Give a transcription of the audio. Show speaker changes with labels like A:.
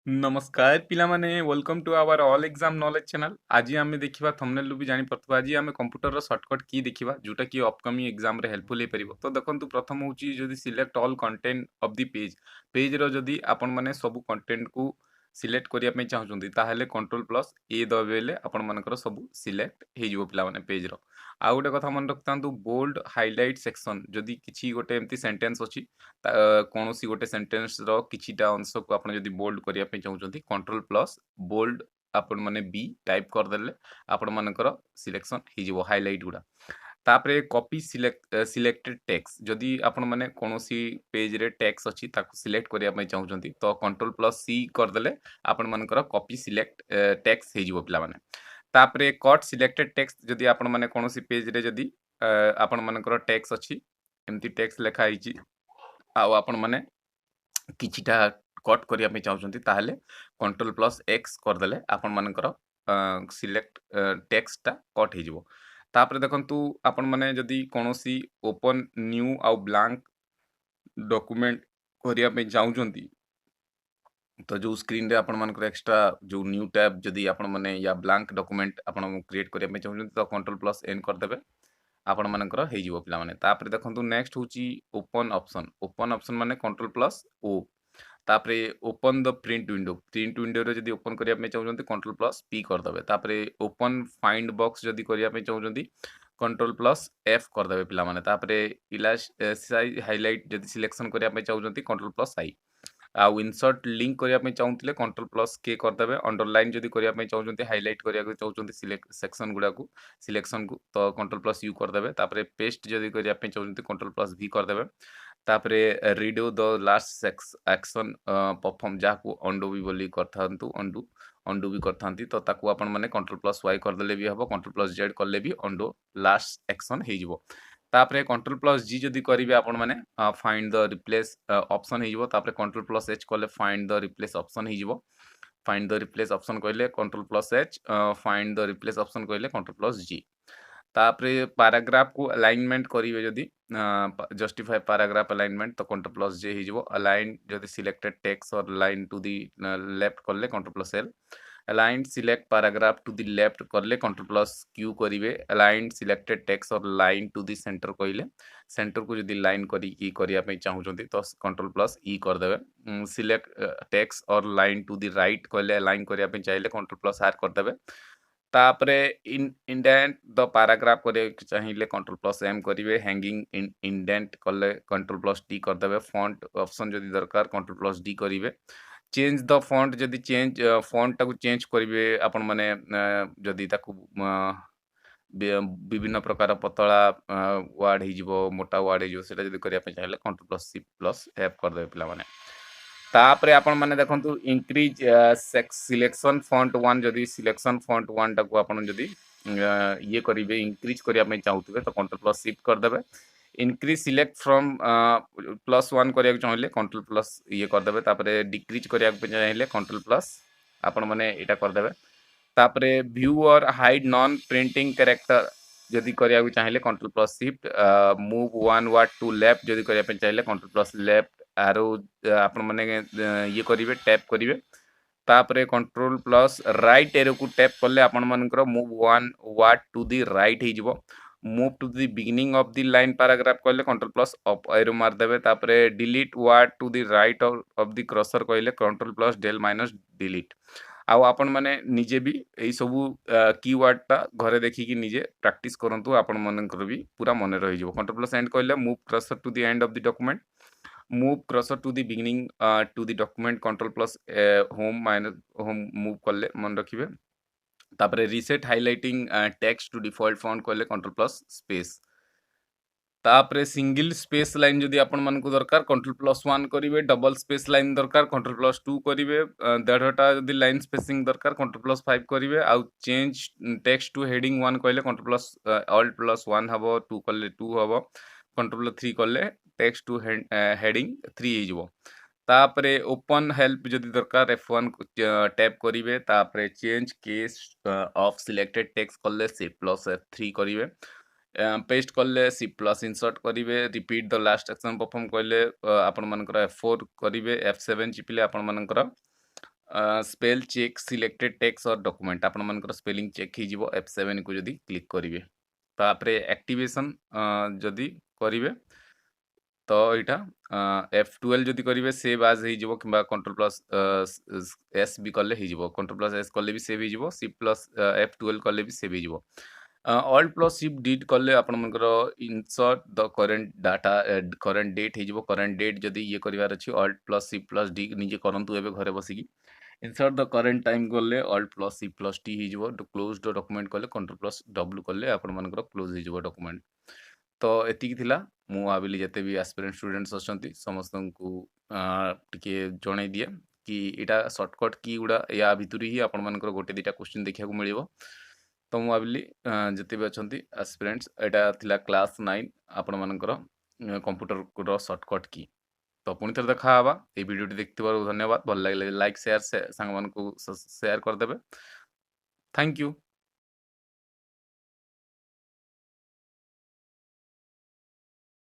A: नमस्कार पिला माने welcome to our all exam knowledge channel. आज आम देखा थंबनेल भी जानी पड़थबा आज आम कंप्यूटर शॉर्टकट की देखा जोटा कि अपकमिंग एग्जाम रे हेल्पफुल हो पारिबो। तो देखंतु प्रथम होची जदी select all content of the page रो जदी आपण माने सब कंटेंट को सिलेक्ट करिया पे चाहउछंती ताहेले कंट्रोल प्लस ए दबेले आपण मानकर सब सिलेक्ट हे जिवो पिला माने पेज रो। आ गोटे कथा मन रखतांतु बोल्ड हाइलाइट सेक्शन जदी किछि गोटे एम्ति सेंटेंस अछि कौन सी गोटे सेंटेंस रो किछिटा अंश को आपण जदी बोल्ड करिया पे चाहउछंती कंट्रोल प्लस बोल्ड आपण माने बी टाइप कर देले आपण मानकर सिलेक्शन हे जिवो हाइलाइट गुडा। तापरे कॉपी सिलेक्टेड टेक्स्ट जदी आपण माने कोनोसी पेज रे टेक्स्ट अछि ताको सिलेक्ट करिया पे चाहउछंती तो कंट्रोल प्लस सी कर देले आपण मानकर कॉपी सिलेक्ट टेक्स्ट हे जिवो पिला माने। तापरे कट सिलेक्टेड टेक्स्ट जदी आपण माने कोनोसी पेज रे जदी आपण मानकर टेक्स्ट अछि एम्ति टेक्स्ट लेखा हिची आउ आपण माने किछिटा कट करिया पे चाहउछंती ताहेले कंट्रोल प्लस एक्स कर देले आपण मानकर सिलेक्ट टेक्स्ट ता कट हे जिवो। तापरे देखंतु आपण माने जदी कोनोसी ओपन न्यू आउ ब्लैंक डॉक्यूमेंट करिया पे चाहउछंती तो जो स्क्रीन रे आपण मानकर एक्स्ट्रा जो न्यू टैब जदी आपण माने या ब्लैंक डॉक्यूमेंट आपण क्रिएट करिया पे चाहउछंती तो कंट्रोल प्लस एन कर देबे आपण मानकर हे जिवो पिला माने। तापरे देखंतु नेक्स्ट होची ओपन ऑप्शन माने कंट्रोल प्लस ओ। तापरे ओपन द प्रिंट विंडो रे जदी ओपन करिया पे चाहउछंती कंट्रोल प्लस पी कर देबे। तापरे ओपन फाइंड बॉक्स जदी करिया पे चाहउछंती कंट्रोल प्लस एफ कर देबे पिला माने। तापरे इलास्टाइज हाइलाइट जदी सिलेक्शन करिया पे चाहउछंती कंट्रोल प्लस आई आउ इंसर्ट लिंक करिया पे चाहउतले कंट्रोल प्लस के कर देबे। अंडरलाइन जदी करिया पे चाहउछंती हाइलाइट करिया को चाहउछंती सिलेक्ट सेक्शन गुडा को सिलेक्शन को तो कंट्रोल प्लस यू कर देबे। तापरे पेस्ट जदी करिया पे चाहउछंती कंट्रोल प्लस वी कर देबे। तापरे redo the last action perform जाको अंडू भी बोली करथांतु अंडू भी करथांती तो ताको आपण माने कंट्रोल प्लस वाई कर देले भी हबो कंट्रोल प्लस जेड करले भी अंडू लास्ट एक्शन हे जिवो। तापरे कंट्रोल प्लस जी जदी करिवे आपण माने फाइंड द रिप्लेस ऑप्शन हे जिवो। तापरे कंट्रोल प्लस एच करले फाइंड द रिप्लेस ऑप्शन हे जिवो। फाइंड द रिप्लेस ऑप्शन कहले control plus H find the replace option कहले कंट्रोल प्लस जी। तापरे पैराग्राफ को अलाइनमेंट करिवे जदी जस्टिफाई पैराग्राफ अलाइनमेंट तो कंट्रोल प्लस जे ही जिवो। अलाइन जदी सिलेक्टेड टेक्स्ट और लाइन टू द लेफ्ट करले control plus L. Align select paragraph to the left करले कंट्रोल प्लस क्यू करिवे। अलाइन सिलेक्टेड टेक्स्ट और लाइन टू द सेंटर कहले सेंटर को जदी लाइन करी की करिया पे चाहउछंती तो कंट्रोल प्लस ई कर देबे। सिलेक्ट टेक्स्ट और लाइन टू द राइट कहले अलाइन करिया पे चाहिले कंट्रोल प्लस आर कर देबे। तापरे इंडेंट द पैराग्राफ करे चाहिए कंट्रोल प्लस एम करिवे। हैंगिंग इंडेंट कले कंट्रोल प्लस टी कर देबे। फॉन्ट ऑप्शन जदी दरकार कंट्रोल प्लस डी करिवे। चेंज द फॉन्ट जदी चेंज फॉन्ट टाको चेंज करिवे आपण माने जदी ताको विभिन्न प्रकार पतला वर्ड ही जिवो मोटा वर्ड ही जिवो सेटा जदी करिया पे चाहिले control plus C plus F कर देबे पिला माने। तापरे आपण माने देखंतु इंक्रीज सिलेक्शन फॉन्ट 1 जदी सिलेक्शन फॉन्ट 1 टाको आपण जदी ये करिवे इंक्रीज करिया पे चाहउतबे तो कंट्रोल प्लस शिफ्ट कर देबे। इंक्रीज सिलेक्ट फ्रॉम प्लस 1 करिया चाहिए कंट्रोल प्लस ये कर देबे। तापरे डिक्रीज करिया पे चाहिए कंट्रोल प्लस आपण माने एटा कर देबे। तापरे व्यू और हाइड नॉन प्रिंटिंग कैरेक्टर जदी करिया चाहिए control plus shift. Move one word to left जदी करिया पे चाहिए कंट्रोल प्लस लेफ्ट आरो आपण माने ये करिवे टैप करिवे। तापरे कंट्रोल प्लस राइट एरो को टैप करले आपण मानकर move one word to the right हे जिवो। Move to the beginning of the line paragraph कहले कंट्रोल प्लस अप एरो मार देबे। तापरे delete word to the right of the cursor कहले control plus del minus delete. आउ आपण माने निजे भी एई सबु कीवर्ड ता घरे देखि कि निजे प्रैक्टिस करंतु आपण मानकर भी पूरा मन रहि जिवो। कंट्रोल प्लस एंड कहले move cursor to the end of the document. Move cursor to the beginning to the document control plus home minus home move करले मन रखिबे। तापरे reset highlighting text to default font कहले control plus space. तापरे single space line जदी आपण मन को दरकार कंट्रोल प्लस 1 करिवे। डबल स्पेस लाइन दरकार कंट्रोल प्लस 2 करिवे। देढ़टा जदी लाइन स्पेसिंग दरकार कंट्रोल प्लस 5 करिवे। आउ चेंज टेक्स्ट टू हेडिंग 1 कहले कंट्रोल प्लस ऑल्ट प्लस 1 हबो 2 कहले 2 हबो कंट्रोल 3 कहले टेक्स्ट टू हेडिंग 3 हे जिवो। तापरे ओपन हेल्प जदी दरकार F1 टैप करिवे। तापरे change case of selected text कहले C प्लस F3 करिवे। पेस्ट करले सी प्लस इंसर्ट करिवे। Repeat the last action perform कहले आपण मानकर F4 करिवे। F7 चिपिले आपण मानकर स्पेल चेक सिलेक्टेड टेक्स्ट और डॉक्यूमेंट आपण मानकर स्पेलिंग चेक ही जीवो F7 को जदी क्लिक करिवे तापरे एक्टिवेशन जदी करिवे तो यहाँ F12 जदि करेंगे सेव आज हो कंट्रोल प्लस एस भी कले हो कंट्रोल प्लस एस कले भी सेव हो शिफ्ट प्लस F12 कले भी सेव हो ऑल्ट प्लस शिफ्ट डिट कले आपनकर insert the current data current date हो करेंट डेट जदि ये करार अच्छी alt plus shift plus D निजे करंतु एबे घरे बसिकी इंसर्ट द करेंट टाइम कले alt plus shift plus T हो क्लोज द डॉक्यूमेंट कले कंट्रोल प्लस डब्ल्यू कले आपनकर क्लोज हो डॉक्यूमेंट तो एतिकी थिला मु भाविली जिते भी एस्पिरेंट स्टूडेंट्स अच्छा समस्त को टिके जन दिए कि यहाँ सर्टकट की गुड़ा या भितर ही आपण मानकर गोटे दुटा क्वेश्चन देखा मिल तो मुझे भाविली जिते भी अच्छा एस्पिरेंट्स यहाँ थिला क्लास 9 आपण मानकर कंप्यूटर सर्टकट की तो पुणी थे देखा ये वीडियो देखते धन्यवाद भल लगे लाइक शेयर सांग मान को शेयर करदे थैंक यू।